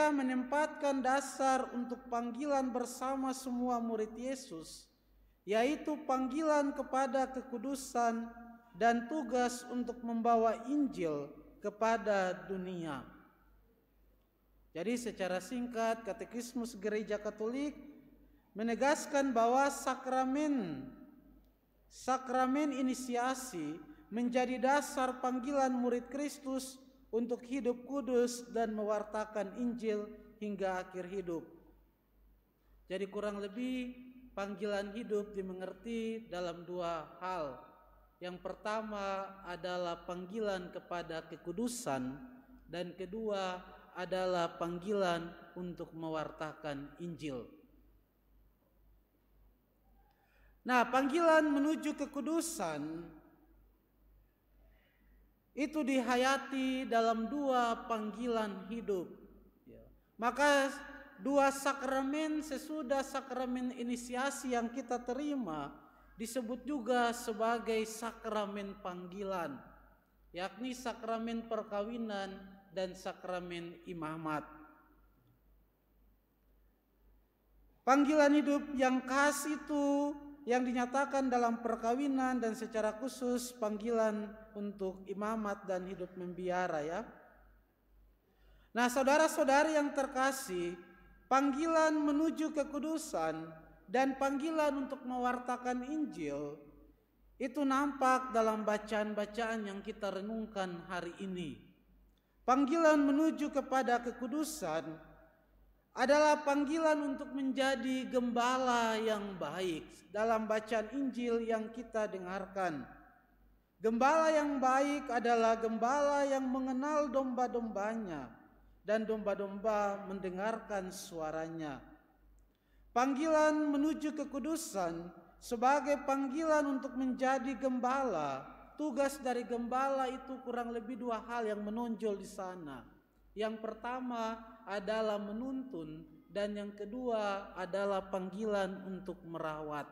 Mereka menempatkan dasar untuk panggilan bersama semua murid Yesus, yaitu panggilan kepada kekudusan dan tugas untuk membawa Injil kepada dunia. Jadi secara singkat, Katekismus Gereja Katolik menegaskan bahwa sakramen inisiasi menjadi dasar panggilan murid Kristus untuk hidup kudus dan mewartakan Injil hingga akhir hidup. Jadi kurang lebih panggilan hidup dimengerti dalam dua hal. Yang pertama adalah panggilan kepada kekudusan, dan kedua adalah panggilan untuk mewartakan Injil. Nah, panggilan menuju kekudusan itu dihayati dalam dua panggilan hidup. Maka dua sakramen sesudah sakramen inisiasi yang kita terima disebut juga sebagai sakramen panggilan, yakni sakramen perkawinan dan sakramen imamat. Panggilan hidup yang khas itu yang dinyatakan dalam perkawinan dan secara khusus panggilan untuk imamat dan hidup membiara ya. Nah, saudara-saudari yang terkasih, panggilan menuju kekudusan dan panggilan untuk mewartakan Injil itu nampak dalam bacaan-bacaan yang kita renungkan hari ini. Panggilan menuju kepada kekudusan adalah panggilan untuk menjadi gembala yang baik dalam bacaan Injil yang kita dengarkan. Gembala yang baik adalah gembala yang mengenal domba-dombanya dan domba-domba mendengarkan suaranya. Panggilan menuju kekudusan sebagai panggilan untuk menjadi gembala. Tugas dari gembala itu kurang lebih dua hal yang menonjol di sana. Yang pertama adalah menuntun dan yang kedua adalah panggilan untuk merawat.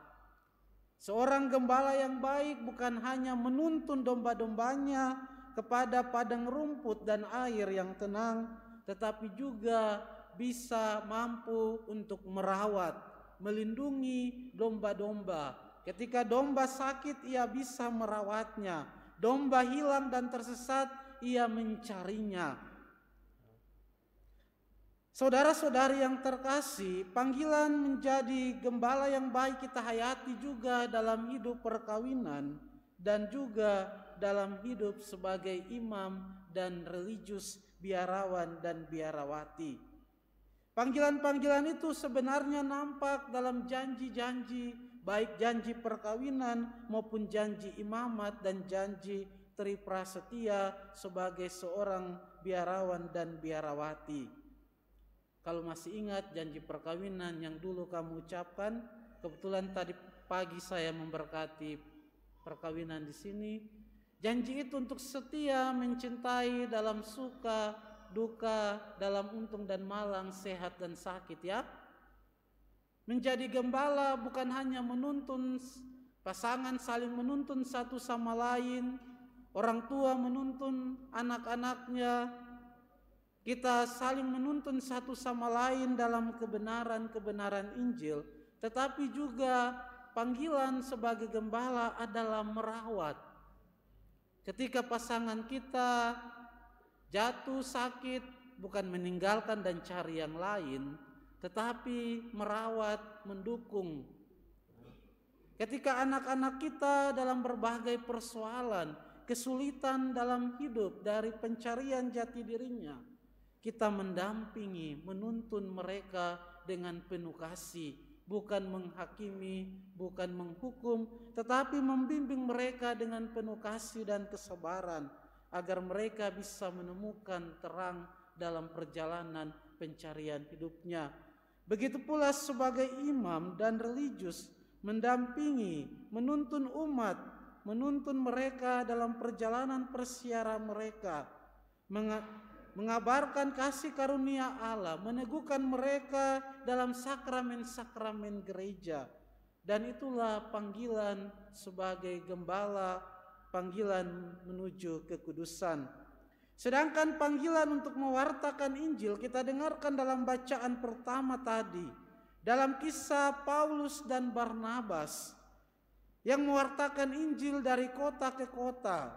Seorang gembala yang baik bukan hanya menuntun domba-dombanya kepada padang rumput dan air yang tenang, tetapi juga bisa mampu untuk merawat, melindungi domba-domba. Ketika domba sakit, ia bisa merawatnya. Domba hilang dan tersesat, ia mencarinya. Saudara-saudari yang terkasih, panggilan menjadi gembala yang baik kita hayati juga dalam hidup perkawinan dan juga dalam hidup sebagai imam dan religius, biarawan dan biarawati. Panggilan-panggilan itu sebenarnya nampak dalam janji-janji, baik janji perkawinan maupun janji imamat dan janji triprasetia sebagai seorang biarawan dan biarawati. Kalau masih ingat janji perkawinan yang dulu kamu ucapkan, kebetulan tadi pagi saya memberkati perkawinan di sini. Janji itu untuk setia mencintai dalam suka, duka, dalam untung dan malang, sehat dan sakit ya. Menjadi gembala bukan hanya menuntun pasangan saling menuntun satu sama lain, orang tua menuntun anak-anaknya, kita saling menuntun satu sama lain dalam kebenaran Injil, tetapi juga panggilan sebagai gembala adalah merawat. Ketika pasangan kita jatuh sakit, bukan meninggalkan dan cari yang lain, tetapi merawat, mendukung. Ketika anak-anak kita dalam berbagai persoalan, kesulitan dalam hidup dari pencarian jati dirinya, kita mendampingi, menuntun mereka dengan penuh kasih, bukan menghakimi, bukan menghukum, tetapi membimbing mereka dengan penuh kasih dan kesabaran, agar mereka bisa menemukan terang dalam perjalanan pencarian hidupnya. Begitu pula sebagai imam dan religius, mendampingi, menuntun umat, menuntun mereka dalam perjalanan persiaran mereka, mengabarkan kasih karunia Allah, meneguhkan mereka dalam sakramen-sakramen gereja. Dan itulah panggilan sebagai gembala, panggilan menuju kekudusan. Sedangkan panggilan untuk mewartakan Injil kita dengarkan dalam bacaan pertama tadi, dalam kisah Paulus dan Barnabas yang mewartakan Injil dari kota ke kota.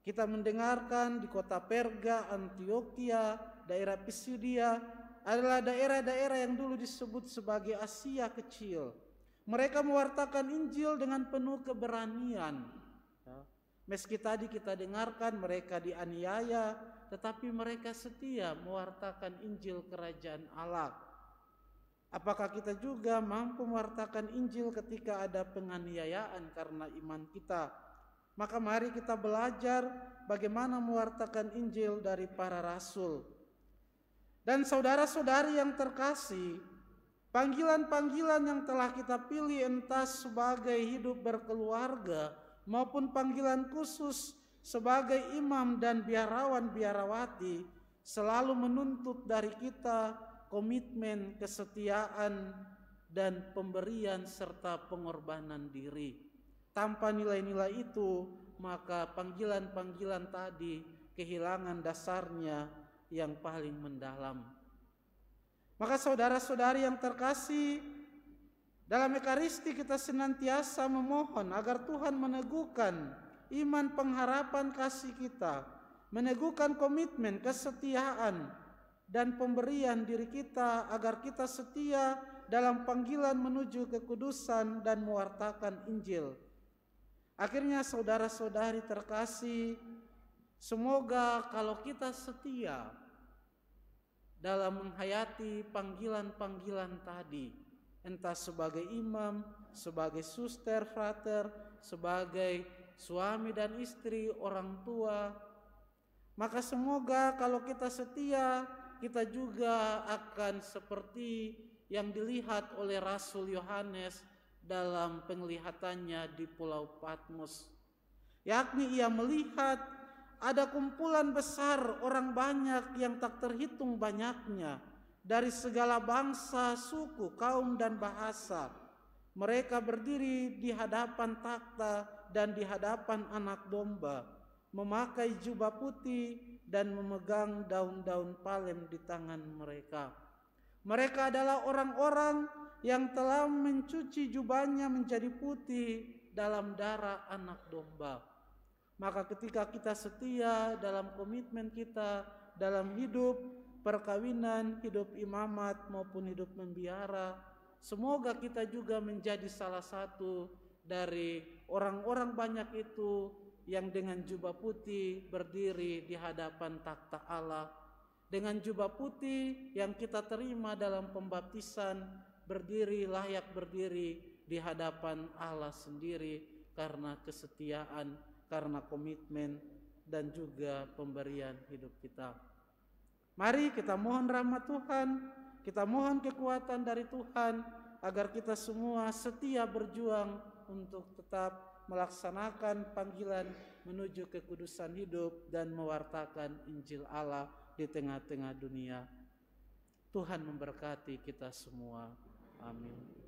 Kita mendengarkan di kota Perga, Antioquia, daerah Pisidia adalah daerah-daerah yang dulu disebut sebagai Asia Kecil. Mereka mewartakan Injil dengan penuh keberanian. Meski tadi kita dengarkan mereka dianiaya, tetapi mereka setia mewartakan Injil Kerajaan Allah. Apakah kita juga mampu mewartakan Injil ketika ada penganiayaan karena iman kita? Maka mari kita belajar bagaimana mewartakan Injil dari para rasul. Dan saudara-saudari yang terkasih, panggilan-panggilan yang telah kita pilih entah sebagai hidup berkeluarga maupun panggilan khusus sebagai imam dan biarawan-biarawati selalu menuntut dari kita komitmen, kesetiaan, dan pemberian serta pengorbanan diri. Tanpa nilai-nilai itu, maka panggilan-panggilan tadi kehilangan dasarnya yang paling mendalam. Maka saudara-saudari yang terkasih, dalam Ekaristi kita senantiasa memohon agar Tuhan meneguhkan iman, pengharapan, kasih kita, meneguhkan komitmen, kesetiaan, dan pemberian diri kita agar kita setia dalam panggilan menuju kekudusan dan mewartakan Injil. Akhirnya saudara-saudari terkasih, semoga kalau kita setia dalam menghayati panggilan-panggilan tadi, entah sebagai imam, sebagai suster, frater, sebagai suami dan istri, orang tua, maka semoga kalau kita setia, kita juga akan seperti yang dilihat oleh Rasul Yohanes dalam penglihatannya di Pulau Patmos, yakni ia melihat ada kumpulan besar orang banyak yang tak terhitung banyaknya dari segala bangsa, suku, kaum, dan bahasa. Mereka berdiri di hadapan takhta dan di hadapan Anak Domba, memakai jubah putih dan memegang daun-daun palem di tangan mereka. Mereka adalah orang-orang yang telah mencuci jubahnya menjadi putih dalam darah Anak Domba. Maka ketika kita setia dalam komitmen kita dalam hidup perkawinan, hidup imamat maupun hidup membiara, semoga kita juga menjadi salah satu dari orang-orang banyak itu yang dengan jubah putih berdiri di hadapan takhta Allah, dengan jubah putih yang kita terima dalam pembaptisan, layak berdiri di hadapan Allah sendiri karena kesetiaan, karena komitmen dan juga pemberian hidup kita. Mari kita mohon rahmat Tuhan, kita mohon kekuatan dari Tuhan agar kita semua setia berjuang untuk tetap melaksanakan panggilan menuju kekudusan hidup dan mewartakan Injil Allah di tengah-tengah dunia. Tuhan memberkati kita semua. Amin.